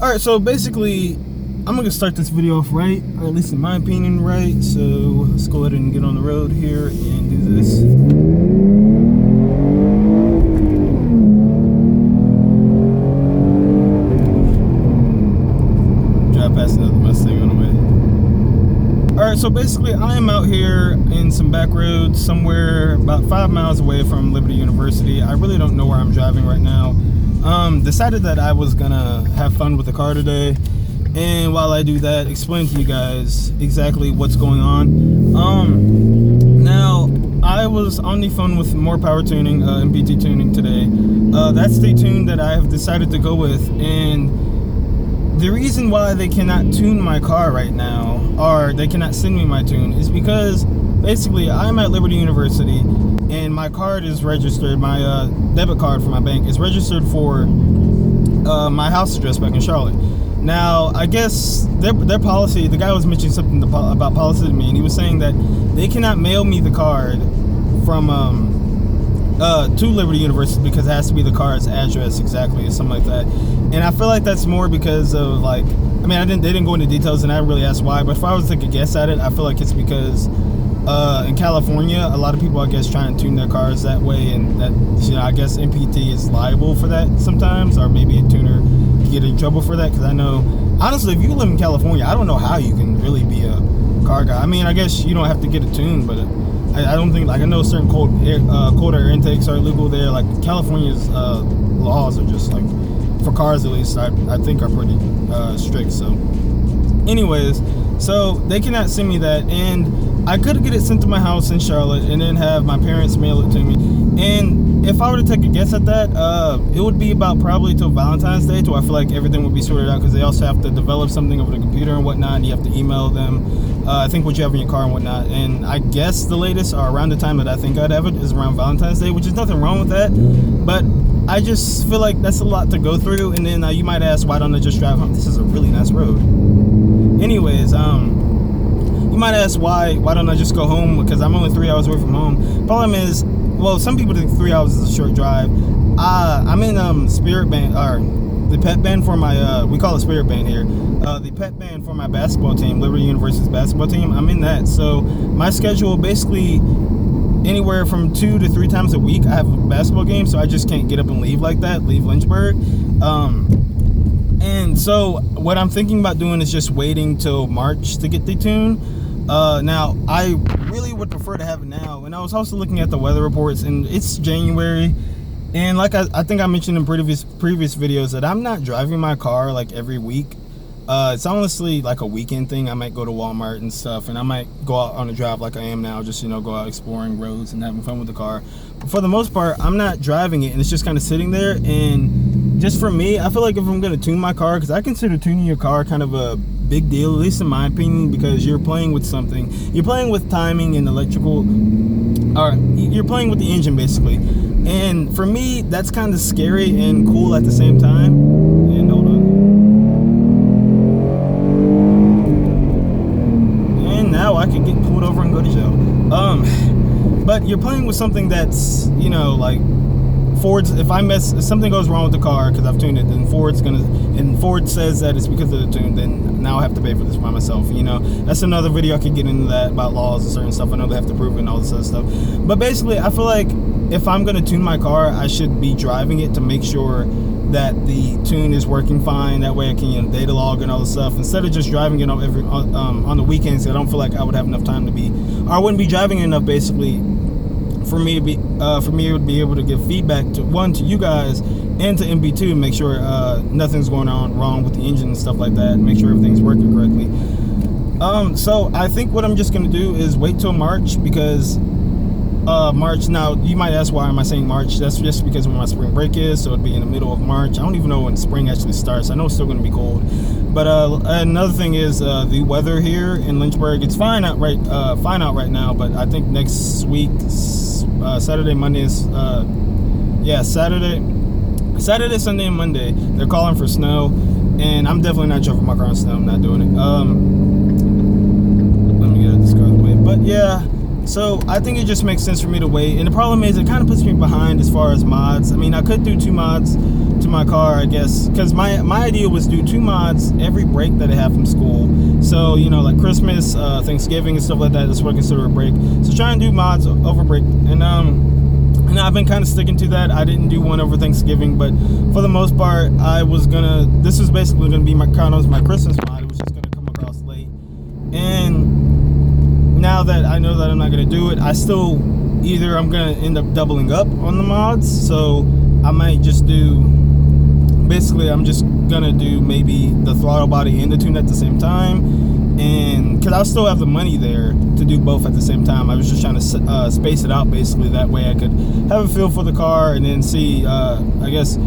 Alright, so basically, I'm gonna start this video off right, or at least in my opinion, right. So let's go ahead and get on the road here and do this. Drive past another Mustang on the way. Alright, so basically, I am out here in some back roads somewhere about 5 miles away from Liberty University. I really don't know where I'm driving right now. Decided that I was gonna have fun with the car today, and while I do that, explain to you guys exactly what's going on. Now I was on the phone with More Power Tuning, MPT Tuning today. That's the tune that I have decided to go with, and the reason why they cannot tune my car right now, or they cannot send me my tune, is because basically I'm at Liberty University and my card is registered, my debit card for my bank is registered for my house address back in Charlotte. Now, I guess their policy, the guy was mentioning something about policy to me, and he was saying that they cannot mail me the card from to Liberty University because it has to be the card's address exactly, or something like that. And I feel like that's more because of, like, I mean, they didn't go into details, and I didn't really ask why, but if I was to take a guess at it, I feel like it's because in California, a lot of people, I guess, try and tune their cars that way, and that, you know, I guess MPT is liable for that sometimes, or maybe a tuner can get in trouble for that. Because I know, honestly, if you live in California, I don't know how you can really be a car guy. I mean, I guess you don't have to get a tune, but I don't think, like, I know certain cold air intakes are illegal there. Like, California's laws are just, like, for cars at least, I think are pretty strict. So anyways, so they cannot send me that, and I could get it sent to my house in Charlotte and then have my parents mail it to me. And if I were to take a guess at that, it would be about probably till Valentine's Day, till I feel like everything would be sorted out, because they also have to develop something over the computer and whatnot, and you have to email them, I think, what you have in your car and whatnot. And I guess the latest, or around the time that I think I'd have it, is around Valentine's Day, which is nothing wrong with that, but I just feel like that's a lot to go through. And then you might ask, why don't I just drive home? This is a really nice road. Anyways, you might ask, why don't I just go home, because I'm only 3 hours away from home. Problem is, well, some people think 3 hours is a short drive. I'm in Spirit Band, or the pet band for my, we call it Spirit Band here, the pet band for my basketball team, Liberty University's basketball team. I'm in that, so my schedule basically anywhere from 2 to 3 times a week I have a basketball game, so I just can't get up and leave like that, leave Lynchburg. And so what I'm thinking about doing is just waiting till March to get the tune. Now, I really would prefer to have it now, and I was also looking at the weather reports, and it's January, and like I think I mentioned in previous videos, that I'm not driving my car like every week. It's honestly like a weekend thing. I might go to Walmart and stuff, and I might go out on a drive like I am now, just, you know, go out exploring roads and having fun with the car. But for the most part, I'm not driving it, and it's just kind of sitting there. And just for me, I feel like if I'm going to tune my car, because I consider tuning your car kind of a big deal, at least in my opinion, because you're playing with something. You're playing with timing and electrical, or you're playing with the engine basically. And for me, that's kind of scary and cool at the same time. And hold on. And now I can get pulled over and go to jail. But you're playing with something that's, you know, like Ford's, if something goes wrong with the car because I've tuned it, then Ford says that it's because of the tune, then now I have to pay for this by myself. You know, that's another video. I could get into that about laws and certain stuff. I know they have to prove it and all this other stuff. But basically, I feel like if I'm going to tune my car, I should be driving it to make sure that the tune is working fine. That way I can, you know, data log and all this stuff, instead of just driving it on the weekends. I don't feel like I would have enough time to be, or I wouldn't be driving enough basically for me to be to be able to give feedback to you guys and to MB2, make sure nothing's going on wrong with the engine and stuff like that, and make sure everything's working correctly. So I think what I'm just going to do is wait till March, because March, now you might ask, why am I saying March? That's just because when my spring break is, so it'd be in the middle of March. I don't even know when spring actually starts. I know it's still going to be cold. But another thing is the weather here in Lynchburg. It's fine out right now, but I think next week, Saturday, Monday is Saturday, Sunday, and Monday, they're calling for snow, and I'm definitely not driving my car on snow. I'm not doing it. Let me get this car out of the way. But yeah, So I think it just makes sense for me to wait. And the problem is it kind of puts me behind as far as mods. I mean, I could do 2 mods to my car, I guess, because my idea was do 2 mods every break that I have from school. So, you know, like Christmas, Thanksgiving and stuff like that, that's what I consider a break. So try and do mods over break. And I've been kind of sticking to that. I didn't do one over Thanksgiving, but for the most part, this was basically gonna be my Christmas mod. It was just gonna come across late. And now that I know that I'm not gonna do it, either I'm gonna end up doubling up on the mods. So I might just I'm just gonna do maybe the throttle body and the tune at the same time, and because I'll still have the money there to do both at the same time. I was just trying to space it out, basically, that way I could have a feel for the car and then see, I guess,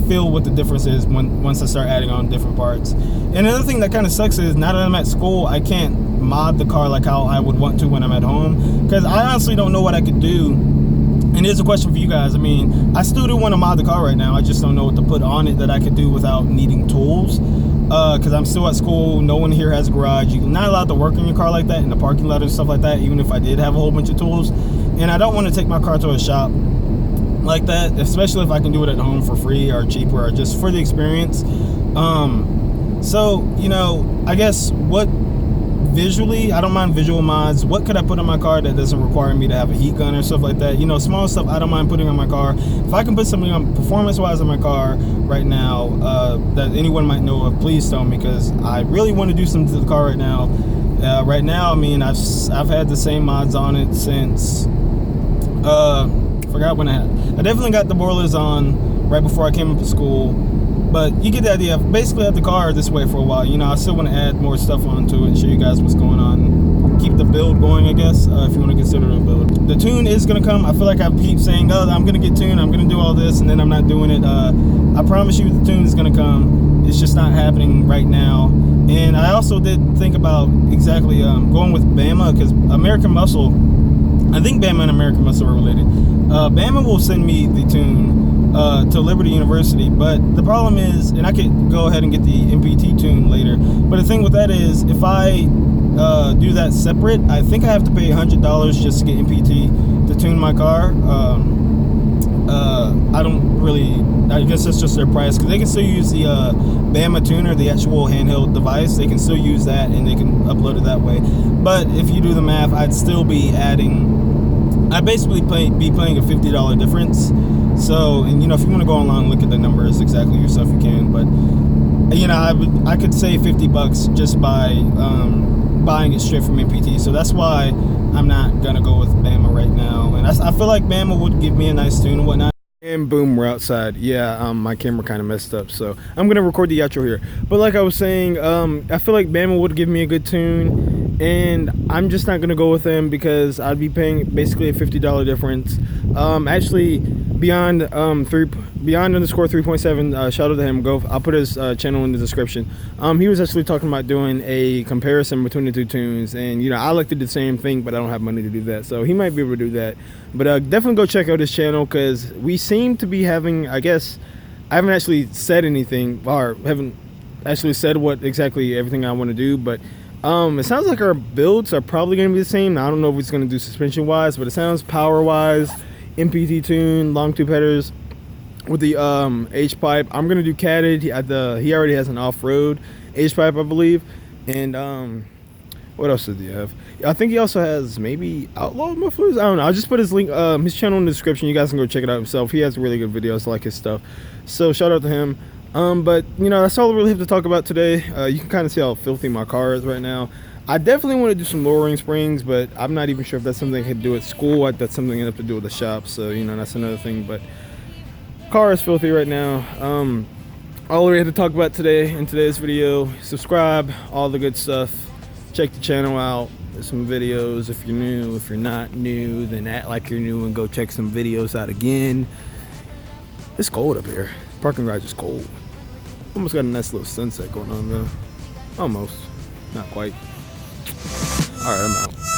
feel what the difference is once I start adding on different parts. And another thing that kind of sucks is now that I'm at school, I can't mod the car like how I would want to when I'm at home, because I honestly don't know what I could do. And here's a question for you guys. I mean, I still do want to mod the car right now. I just don't know what to put on it that I could do without needing tools. Because I'm still at school. No one here has a garage. You're not allowed to work in your car like that in the parking lot and stuff like that, even if I did have a whole bunch of tools. And I don't want to take my car to a shop like that, especially if I can do it at home for free or cheaper or just for the experience. So, you know, I guess visually, I don't mind visual mods. What could I put on my car that doesn't require me to have a heat gun or stuff like that? You know, small stuff I don't mind putting on my car. If I can put something on performance-wise on my car right now that anyone might know of, please tell me, because I really want to do something to the car right now. Right now, I mean, I've had the same mods on it since forgot when I definitely got the boilers on right before I came up to school. But you get the idea. I've basically had the car this way for a while. You know, I still want to add more stuff onto it and show you guys what's going on. Keep the build going, I guess, if you want to consider it a build. The tune is going to come. I feel like I keep saying, oh, I'm going to get tuned, I'm going to do all this, and then I'm not doing it. I promise you the tune is going to come. It's just not happening right now. And I also did think about exactly going with Bama, because American Muscle, I think Bama and American Muscle are related. Bama will send me the tune to Liberty University, but the problem is, and I could go ahead and get the MPT tune later, but the thing with that is, if I do that separate, I think I have to pay $100 just to get MPT to tune my car. I guess that's just their price, because they can still use the Bama tuner, the actual handheld device. They can still use that and they can upload it that way. But if you do the math, I'd still be I'd basically be paying a $50 difference. So, and you know, if you want to go online and look at the numbers exactly yourself, you can. But you know, I could save $50 just by buying it straight from MPT. So that's why I'm not gonna go with Bama right now. And I feel like Bama would give me a nice tune and whatnot. And boom, we're outside. Yeah, my camera kind of messed up, so I'm gonna record the outro here. But like I was saying, I feel like Bama would give me a good tune, and I'm just not gonna go with him because I'd be paying basically a $50 difference. Actually, beyond underscore 3.7, shout out to him. I'll put his channel in the description. He was actually talking about doing a comparison between the two tunes, and you know, I like to do the same thing, but I don't have money to do that, so he might be able to do that. But definitely go check out his channel, because we seem to be having, I guess, I haven't actually said anything, or haven't actually said what exactly everything I want to do, but it sounds like our builds are probably going to be the same. I don't know if it's going to do suspension wise, but it sounds power wise, MPT tune, long tube headers with the H pipe. I'm going to do catted. He already has an off-road H pipe, I believe. And what else did he have? I think he also has maybe outlaw mufflers. I don't know. I'll just put his link, his channel in the description. You guys can go check it out himself. He has really good videos. I like his stuff. So shout out to him. But you know, that's all I really have to talk about today. You can kind of see how filthy my car is right now. I definitely want to do some lowering springs, but I'm not even sure if that's something I could do at school. That's something I have to do with the shop. So you know, that's another thing. But car is filthy right now. All we had to talk about today in today's video. Subscribe, all the good stuff. Check the channel out. There's some videos if you're new. If you're not new, then act like you're new and go check some videos out again. It's cold up here. Parking garage is cold. Almost got a nice little sunset going on though. Almost. Not quite. Alright, I'm out.